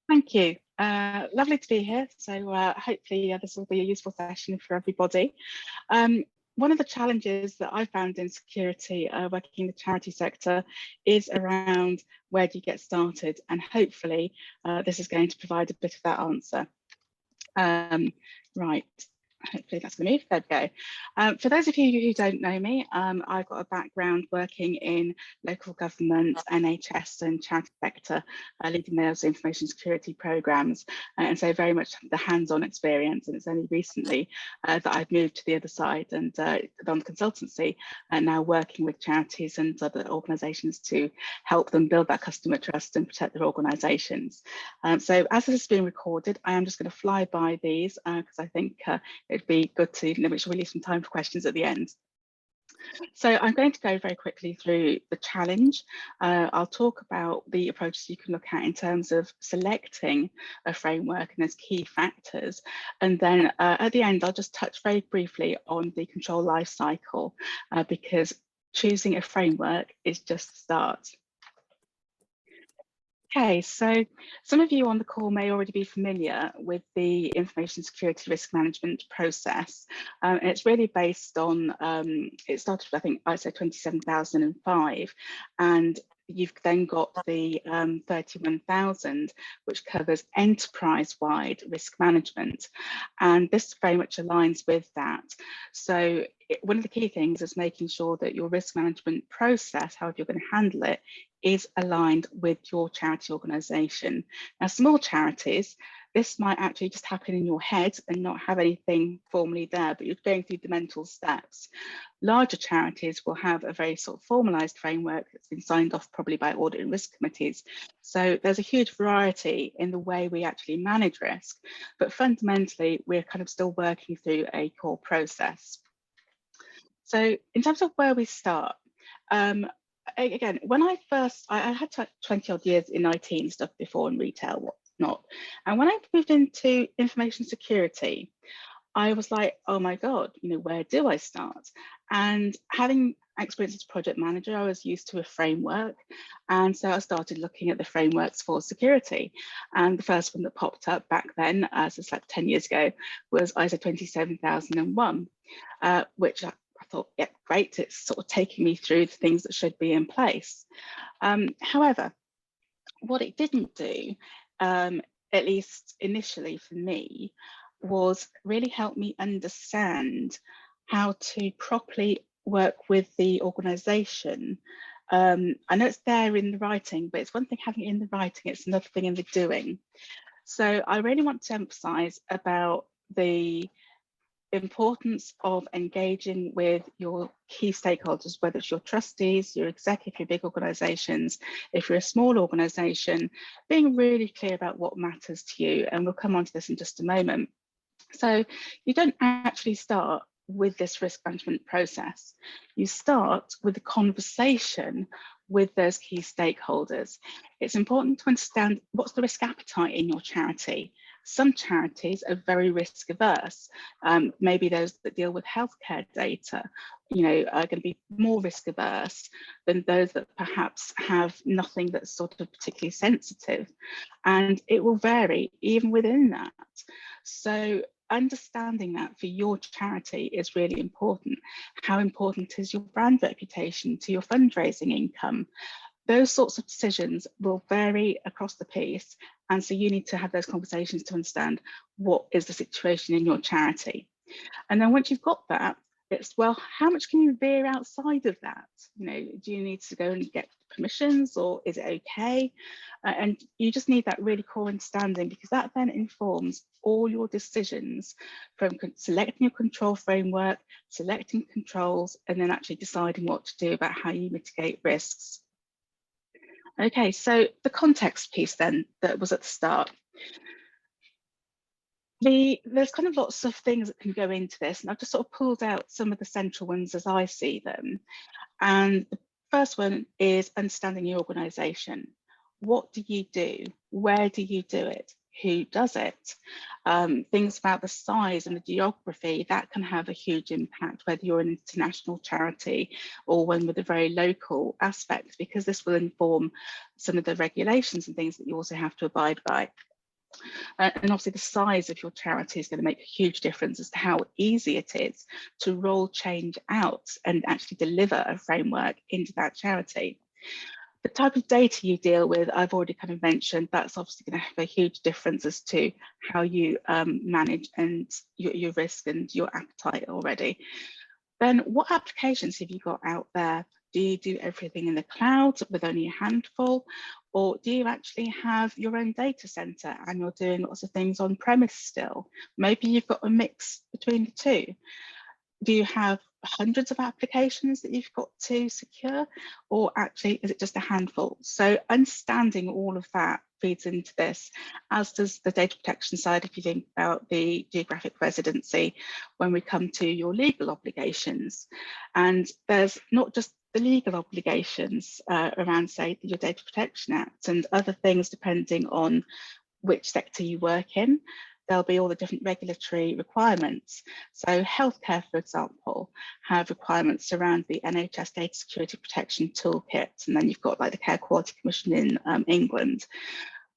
Thank you. Lovely to be here. So hopefully this will be a useful session for everybody. One of the challenges that I found in security working in the charity sector is around where do you get started, and hopefully this is going to provide a bit of that answer. Right. Hopefully that's going to move. There we go. For those of you who don't know me, I've got a background working in local government, NHS and charity sector, leading those information security programs, and so very much the hands-on experience. And it's only recently that I've moved to the other side and on consultancy, and now working with charities and other organisations to help them build that customer trust and protect their organisations. So as this has been recorded, I am just going to fly by these because I think it'd be good to make sure we leave some time for questions at the end. So I'm going to go very quickly through the challenge. I'll talk about the approaches you can look at in terms of selecting a framework and its key factors. And then at the end, I'll just touch very briefly on the control life cycle because choosing a framework is just the start. Okay, so some of you on the call may already be familiar with the information security risk management process. And it's really based on, it started with, I think, ISO 27005, and you've then got the 31000, which covers enterprise-wide risk management. And this very much aligns with that. So one of the key things is making sure that your risk management process, however you're going to handle it, is aligned with your charity organisation. Now, small charities, this might actually just happen in your head and not have anything formally there, but you're going through the mental steps. Larger charities will have a very sort of formalised framework that's been signed off probably by audit and risk committees. So there's a huge variety in the way we actually manage risk, but fundamentally, we're kind of still working through a core process. So in terms of where we start, again, when I had 20 odd years in IT and stuff before, and retail, whatnot. And when I moved into information security, I was like, oh my God, where do I start? And having experience as a project manager, I was used to a framework. And so I started looking at the frameworks for security. And the first one that popped up back then, as it's like 10 years ago, was ISO 27001, which I thought, yeah, great, it's sort of taking me through the things that should be in place. However, what it didn't do, at least initially for me, was really help me understand how to properly work with the organisation. I know it's there in the writing, but it's one thing having it in the writing, it's another thing in the doing. So I really want to emphasise about the importance of engaging with your key stakeholders, whether it's your trustees, your exec, if you're big organisations, if you're a small organisation, being really clear about what matters to you. And we'll come on to this in just a moment. So you don't actually start with this risk management process. You start with a conversation with those key stakeholders. It's important to understand what's the risk appetite in your charity. Some charities are very risk averse. Maybe those that deal with healthcare data, are going to be more risk averse than those that perhaps have nothing that's sort of particularly sensitive. And it will vary even within that. So understanding that for your charity is really important. How important is your brand reputation to your fundraising income? Those sorts of decisions will vary across the piece. And so you need to have those conversations to understand what is the situation in your charity. And then once you've got that, it's, well, how much can you veer outside of that? Do you need to go and get permissions, or is it okay? And you just need that really core understanding, because that then informs all your decisions, from selecting your control framework, selecting controls, and then actually deciding what to do about how you mitigate risks. Okay, so the context piece then that was at the start. There's kind of lots of things that can go into this, and I've just sort of pulled out some of the central ones as I see them. And the first one is understanding your organisation. What do you do? Where do you do it? Who does it? Things about the size and the geography, that can have a huge impact, whether you're an international charity or one with a very local aspect, because this will inform some of the regulations and things that you also have to abide by. And obviously the size of your charity is going to make a huge difference as to how easy it is to roll change out and actually deliver a framework into that charity. The type of data you deal with, I've already kind of mentioned, that's obviously going to have a huge difference as to how you manage and your risk and your appetite already. Then what applications have you got out there? Do you do everything in the cloud with only a handful? Or do you actually have your own data center and you're doing lots of things on premise still? Maybe you've got a mix between the two. Do you have hundreds of applications that you've got to secure, or actually is it just a handful? So understanding all of that feeds into this, as does the data protection side if you think about the geographic residency when we come to your legal obligations. And there's not just the legal obligations around, say, your Data Protection Act and other things depending on which sector you work in. There'll be all the different regulatory requirements. So healthcare, for example, have requirements around the NHS Data Security Protection Toolkit, and then you've got like the Care Quality Commission in England.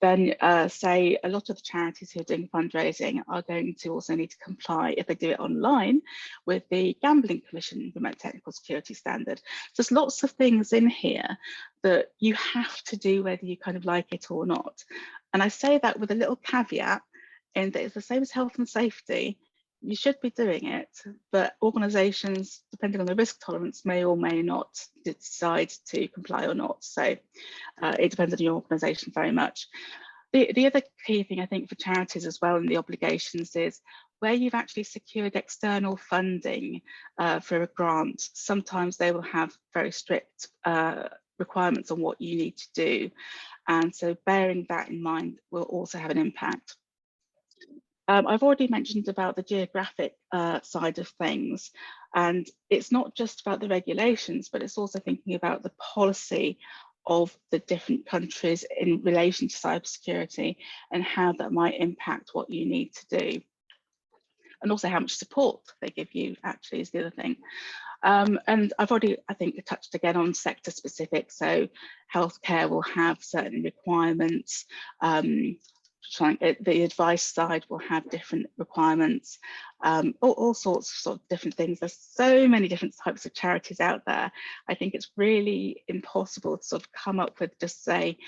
Then say a lot of the charities who are doing fundraising are going to also need to comply, if they do it online, with the Gambling Commission Remote Technical Security Standard. So there's lots of things in here that you have to do whether you kind of like it or not. And I say that with a little caveat, in that it's the same as health and safety. You should be doing it, but organisations, depending on the risk tolerance, may or may not decide to comply or not. So it depends on your organisation very much. The other key thing I think for charities as well in the obligations is where you've actually secured external funding for a grant. Sometimes they will have very strict requirements on what you need to do. And so bearing that in mind will also have an impact. I've already mentioned about the geographic side of things, and it's not just about the regulations, but it's also thinking about the policy of the different countries in relation to cybersecurity and how that might impact what you need to do. And also how much support they give you actually is the other thing. And I've already, I think, touched again on sector specific. So healthcare will have certain requirements. The advice side will have different requirements, all sorts of sort of different things. There's so many different types of charities out there. I think it's really impossible to sort of come up with just say,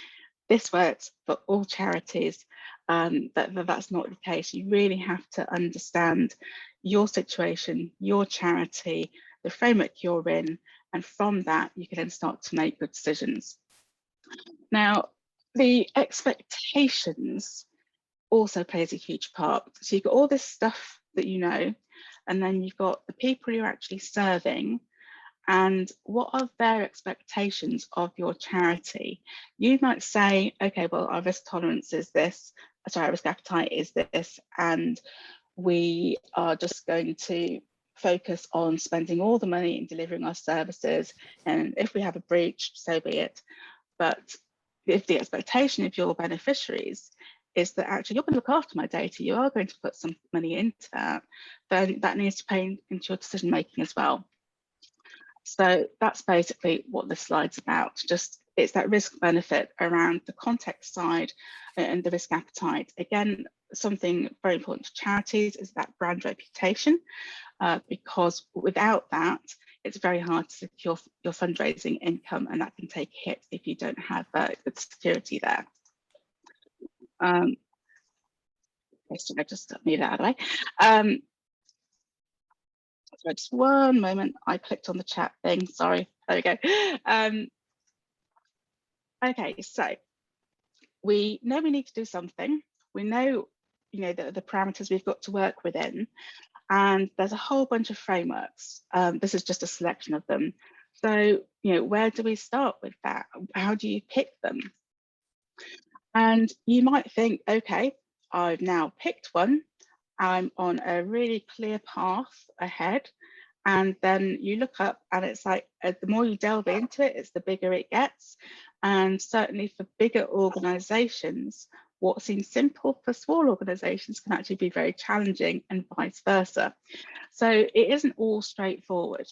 this works for all charities. That's not the case. You really have to understand your situation, your charity, the framework you're in, and from that, you can then start to make good decisions. Now, the expectations also plays a huge part. So you've got all this stuff that you know, and then you've got the people you're actually serving, and what are their expectations of your charity? You might say, okay, well, our risk tolerance is this, sorry, our risk appetite is this, and we are just going to focus on spending all the money in delivering our services, and if we have a breach, so be it. But if the expectation of your beneficiaries is that actually you're going to look after my data, you are going to put some money into that, then that needs to play into your decision making as well. So that's basically what this slide's about. Just it's that risk benefit around the context side and the risk appetite. Again, something very important to charities is that brand reputation, because without that, it's very hard to secure your fundraising income, and that can take a hit if you don't have good security there. Okay, so I just move that out of the way. So just one moment, I clicked on the chat thing, sorry, there we go. Okay, so we know we need to do something. We know, the parameters we've got to work within, and there's a whole bunch of frameworks. This is just a selection of them. So, where do we start with that? How do you pick them? And you might think, okay, I've now picked one. I'm on a really clear path ahead. And then you look up and it's like, the more you delve into it, it's the bigger it gets. And certainly for bigger organizations, what seems simple for small organizations can actually be very challenging, and vice versa. So it isn't all straightforward.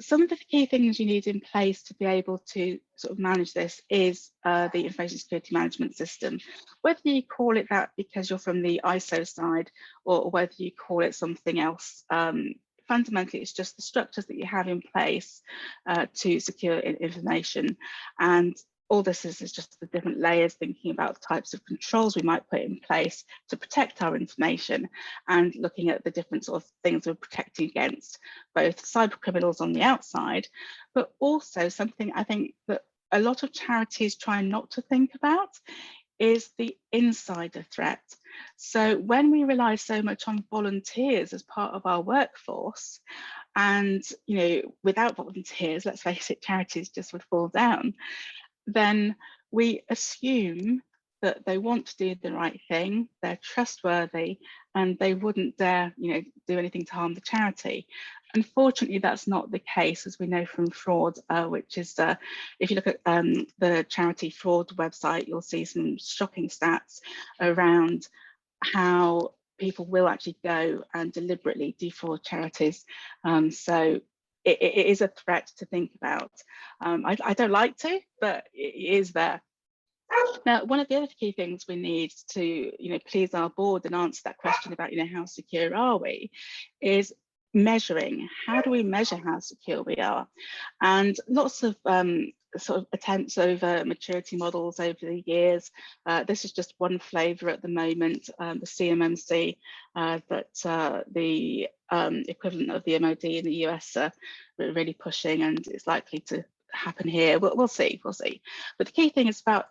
some of the key things you need in place to be able to sort of manage this is the information security management system. Whether you call it that because you're from the ISO side, or whether you call it something else, fundamentally it's just the structures that you have in place to secure information. And all this is just the different layers, thinking about the types of controls we might put in place to protect our information, and looking at the different sort of things we're protecting against, both cyber criminals on the outside, but also something I think that a lot of charities try not to think about is the insider threat. So when we rely so much on volunteers as part of our workforce, and without volunteers, let's face it, charities just would fall down, then we assume that they want to do the right thing, they're trustworthy, and they wouldn't dare, do anything to harm the charity. Unfortunately, that's not the case, as we know from fraud, which is, if you look at the charity fraud website, you'll see some shocking stats around how people will actually go and deliberately defraud charities. So it is a threat to think about. I don't like to, but it is there. Now, one of the other key things we need to, please our board and answer that question about, how secure are we, is measuring. How do we measure how secure we are? And lots of sort of attempts over maturity models over the years. This is just one flavour at the moment, the CMMC, that the equivalent of the MOD in the US are really pushing, and it's likely to happen here. We'll see. But the key thing is about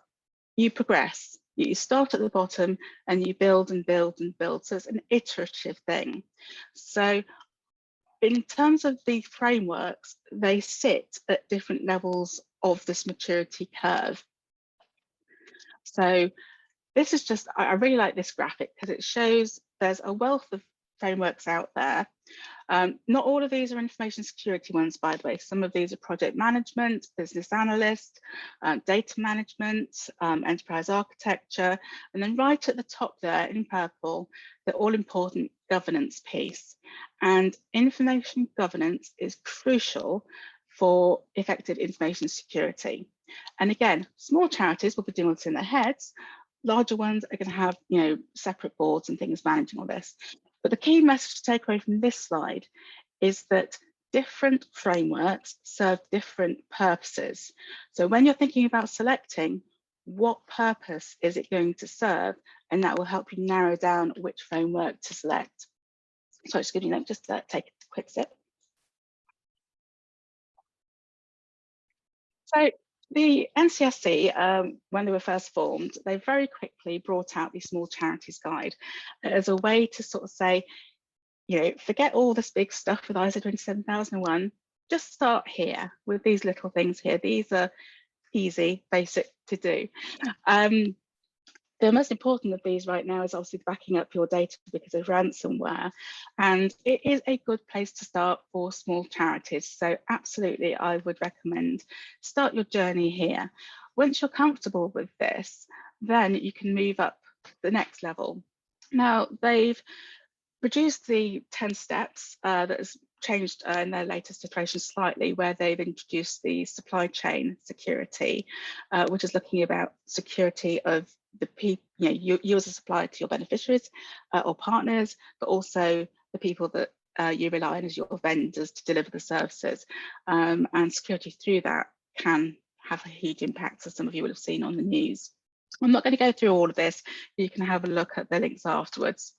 you progress. You start at the bottom and you build and build and build. So it's an iterative thing. So in terms of the frameworks, they sit at different levels of this maturity curve. So this is just, I really like this graphic because it shows there's a wealth of frameworks out there. Not all of these are information security ones, by the way. Some of these are project management, business analyst, data management, enterprise architecture, and then right at the top there in purple, the all-important governance piece. And information governance is crucial for effective information security. And again, small charities will be doing what's in their heads. Larger ones are going to have, separate boards and things managing all this. But the key message to take away from this slide is that different frameworks serve different purposes. So when you're thinking about selecting, what purpose is it going to serve? And that will help you narrow down which framework to select. So just give you take a quick sip. So the NCSC, when they were first formed, they very quickly brought out the Small Charities Guide as a way to sort of say, forget all this big stuff with ISO 27001, just start here with these little things here. These are easy, basic to do. The most important of these right now is obviously backing up your data because of ransomware. And it is a good place to start for small charities. So absolutely, I would recommend start your journey here. Once you're comfortable with this, then you can move up to the next level. Now, they've produced the 10 steps that has changed in their latest iteration slightly, where they've introduced the supply chain security, which is looking about security of the people, you as a supplier to your beneficiaries or partners, but also the people that you rely on as your vendors to deliver the services. And security through that can have a huge impact, as some of you will have seen on the news. I'm not going to go through all of this. You can have a look at the links afterwards.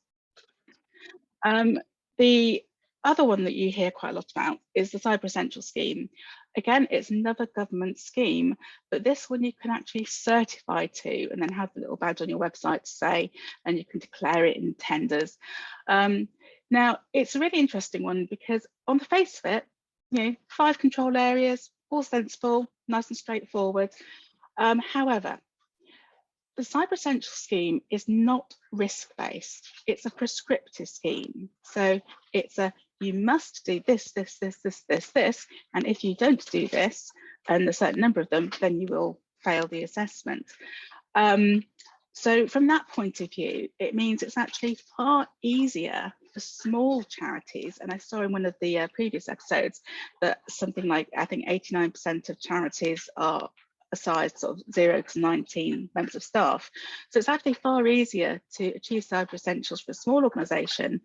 The other one that you hear quite a lot about is the Cyber Essential scheme. Again, it's another government scheme, but this one you can actually certify to and then have the little badge on your website to say, and you can declare it in tenders. Now, it's a really interesting one because on the face of it, 5 control areas, all sensible, nice and straightforward. However, the Cyber Essential scheme is not risk-based. It's a prescriptive scheme. So it's you must do this, this, this, this, this, this. And if you don't do this, and a certain number of them, then you will fail the assessment. So from that point of view, it means it's actually far easier for small charities, and I saw in one of the previous episodes that something like, I think 89% of charities are a size sort of 0 to 19 members of staff. So it's actually far easier to achieve cyber essentials for a small organisation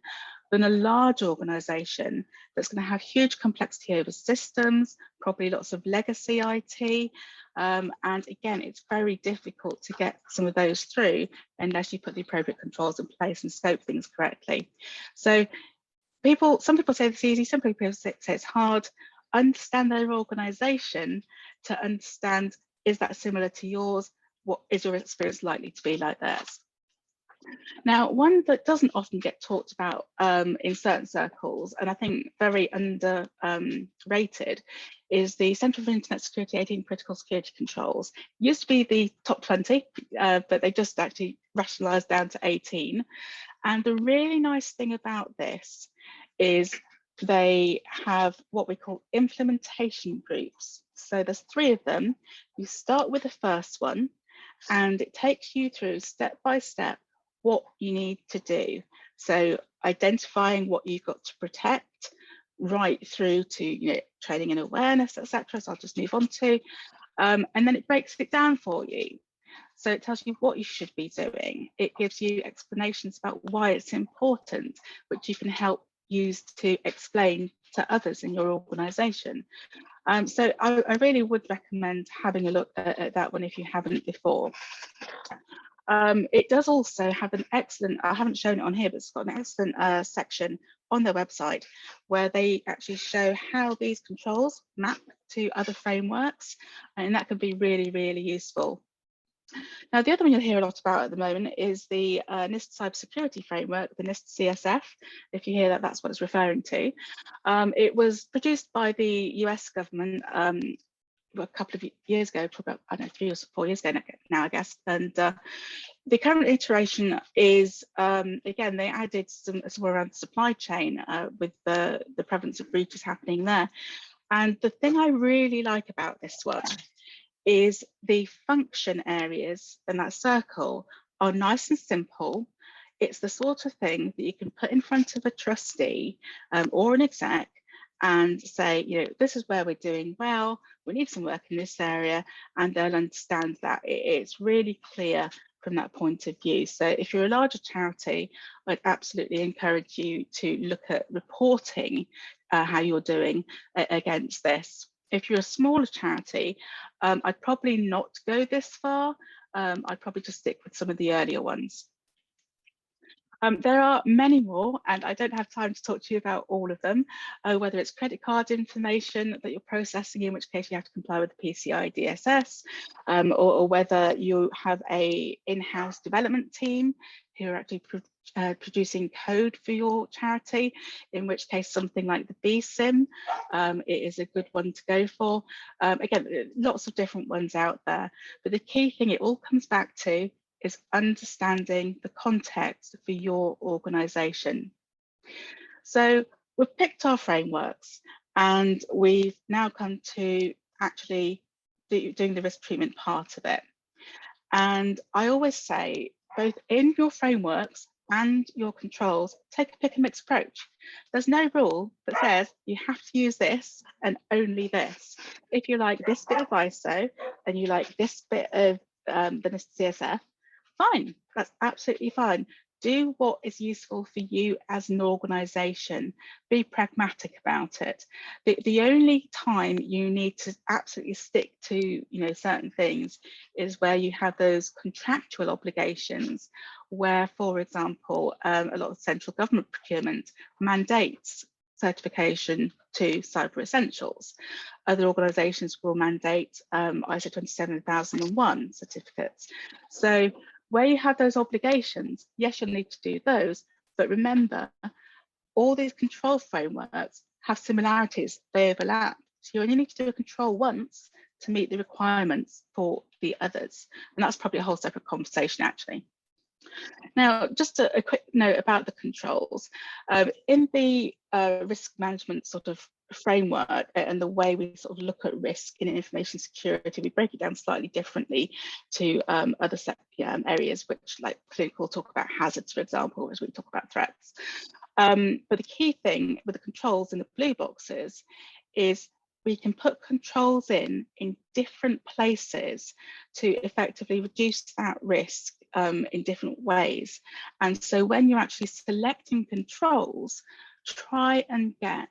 than a large organisation that's going to have huge complexity over systems, probably lots of legacy IT. And again, it's very difficult to get some of those through unless you put the appropriate controls in place and scope things correctly. So some people say it's easy, some people say it's hard. Understand their organisation to understand, is that similar to yours? What is your experience likely to be like theirs? Now, one that doesn't often get talked about in certain circles, and I think very underrated, is the Centre for Internet Security 18 Critical Security Controls. Used to be the top 20, but they just actually rationalised down to 18. And the really nice thing about this is they have what we call implementation groups. So there's 3 of them. You start with the first one, and it takes you through step by step what you need to do. So identifying what you've got to protect, right through to training and awareness, etc. So I'll just move on to, and then it breaks it down for you. So it tells you what you should be doing. It gives you explanations about why it's important, which you can help use to explain to others in your organisation. So I really would recommend having a look at that one if you haven't before. It does also have an excellent, I haven't shown it on here, but it's got an excellent section on their website where they actually show how these controls map to other frameworks, and that can be really, really useful. Now, the other one you'll hear a lot about at the moment is the NIST cybersecurity framework, the NIST CSF. If you hear that, that's what it's referring to. It was produced by the US government a couple of years ago, probably about, I don't know, 3 or 4 years ago now, I guess. And the current iteration is, again, they added some around the supply chain with the prevalence of breaches happening there. And the thing I really like about this one is the function areas in that circle are nice and simple. It's the sort of thing that you can put in front of a trustee or an exec and say, this is where we're doing well, we need some work in this area, and they'll understand that. It's really clear from that point of view. So if you're a larger charity, I'd absolutely encourage you to look at reporting how you're doing against this. If you're a smaller charity, I'd probably not go this far. I'd probably just stick with some of the earlier ones. There are many more, and I don't have time to talk to you about all of them, whether it's credit card information that you're processing, in which case you have to comply with the PCI DSS, or whether you have a in-house development team who are actually producing code for your charity, in which case something like the BSIM it is a good one to go for. Again, lots of different ones out there, but the key thing it all comes back to is understanding the context for your organisation. So we've picked our frameworks, and we've now come to actually doing the risk treatment part of it. And I always say, both in your frameworks and your controls, take a pick and mix approach. There's no rule that says you have to use this and only this. If you like this bit of ISO and you like this bit of the NIST CSF, fine, that's absolutely fine. Do what is useful for you as an organisation. Be pragmatic about it. The only time you need to absolutely stick to certain things is where you have those contractual obligations, where, for example, a lot of central government procurement mandates certification to cyber essentials. Other organisations will mandate ISO 27001 certificates. So where you have those obligations, yes, you'll need to do those, but remember, all these control frameworks have similarities, they overlap. So you only need to do a control once to meet the requirements for the others. And that's probably a whole separate conversation, actually. Now, just a quick note about the controls. In the risk management sort of framework and the way we sort of look at risk in information security, we break it down slightly differently to other areas, which like clinical talk about hazards, for example, as we talk about threats. But the key thing with the controls in the blue boxes is we can put controls in different places to effectively reduce that risk in different ways. And so when you're actually selecting controls, try and get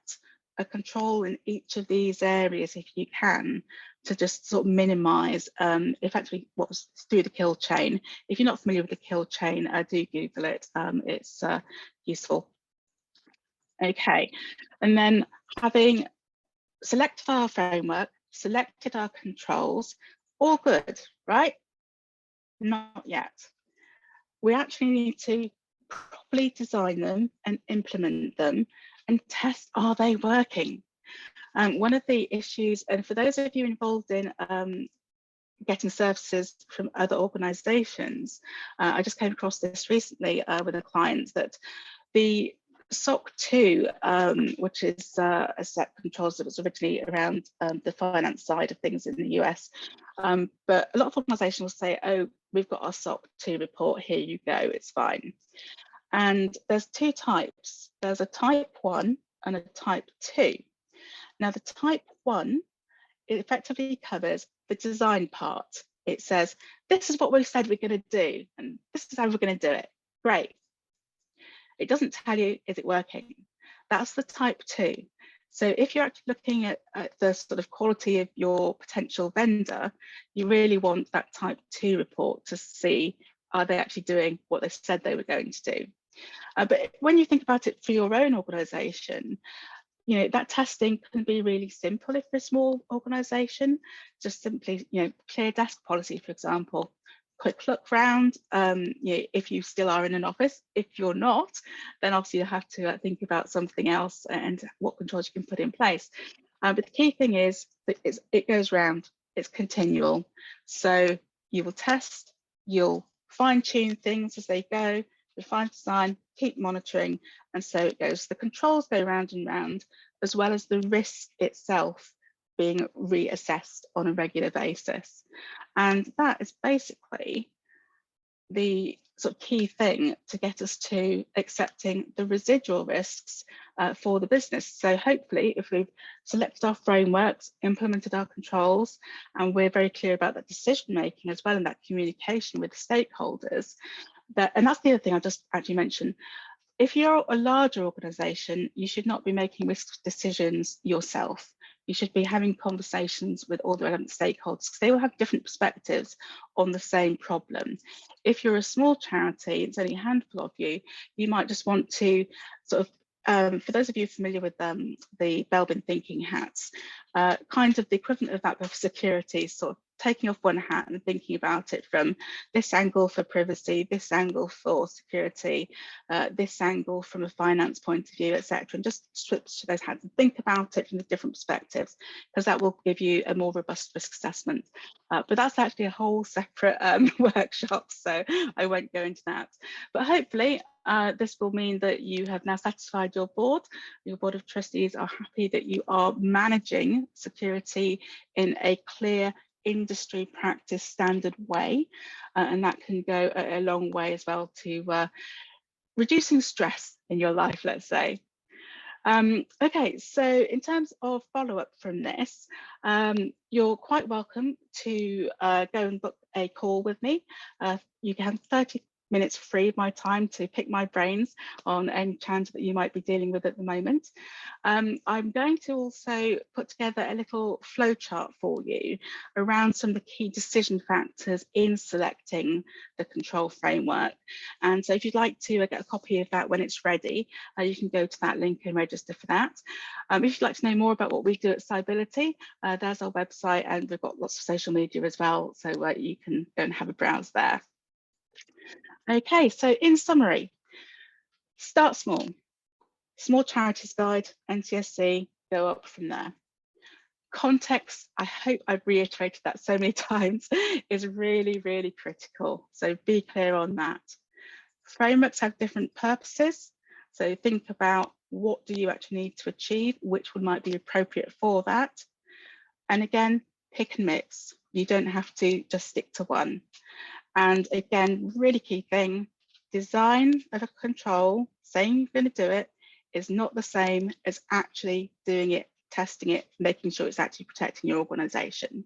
a control in each of these areas if you can, to just sort of minimize effectively what's through the kill chain. If you're not familiar with the kill chain, do Google it. It's useful. Okay, and then having selected our framework, selected our controls, all good, right? Not yet. We actually need to properly design them and implement them and test, are they working? One of the issues, and for those of you involved in getting services from other organisations, I just came across this recently with a client that the SOC 2, which is a set of controls that was originally around the finance side of things in the US. But a lot of organisations will say, oh, we've got our SOC 2 report, here you go, it's fine. And there's two types. There's a type 1 and a type 2. Now the type 1, it effectively covers the design part. It says, this is what we said we're going to do, and this is how we're going to do it. Great. It doesn't tell you, is it working? That's the type 2. So if you're actually looking at the sort of quality of your potential vendor, you really want that type 2 report to see, are they actually doing what they said they were going to do? But when you think about it for your own organisation, you know, that testing can be really simple if you're a small organisation. Just simply, you know, clear desk policy, for example. Quick look round, you know, if you still are in an office. If you're not, then obviously you have to think about something else and what controls you can put in place. But the key thing is that it goes round, it's continual. So you will test, you'll fine tune things as they go, refine design, keep monitoring, and so it goes. The controls go round and round, as well as the risk itself being reassessed on a regular basis. And that is basically the sort of key thing to get us to accepting the residual risks for the business. So hopefully, if we've selected our frameworks, implemented our controls, and we're very clear about that decision making as well and that communication with stakeholders, and that's the other thing I just actually mentioned. If you're a larger organisation, you should not be making risk decisions yourself. You should be having conversations with all the relevant stakeholders because they will have different perspectives on the same problem. If you're a small charity, it's only a handful of you, you might just want to sort of, for those of you familiar with the Belbin thinking hats, kind of the equivalent of that for security, sort of taking off one hat and thinking about it from this angle for privacy, this angle for security, this angle from a finance point of view, etc., and just switch those hats and think about it from the different perspectives, because that will give you a more robust risk assessment. But that's actually a whole separate workshop, so I won't go into that. But hopefully this will mean that you have now satisfied your board of trustees are happy that you are managing security in a clear industry practice standard way, and that can go a long way as well to reducing stress in your life, let's say. Okay, so in terms of follow-up from this, you're quite welcome to go and book a call with me. You can have 30 minutes free of my time to pick my brains on any challenge that you might be dealing with at the moment. I'm going to also put together a little flowchart for you around some of the key decision factors in selecting the control framework. And so if you'd like to get a copy of that when it's ready, you can go to that link and register for that. If you'd like to know more about what we do at Cybility, there's our website, and we've got lots of social media as well, so you can go and have a browse there. Okay, so in summary, start small. Small Charities Guide, NCSC, go up from there. Context, I hope I've reiterated that so many times, is really, really critical. So be clear on that. Frameworks have different purposes. So think about what do you actually need to achieve, which one might be appropriate for that. And again, pick and mix. You don't have to just stick to one. And again, really key thing, design of a control, saying you're going to do it, is not the same as actually doing it, testing it, making sure it's actually protecting your organisation.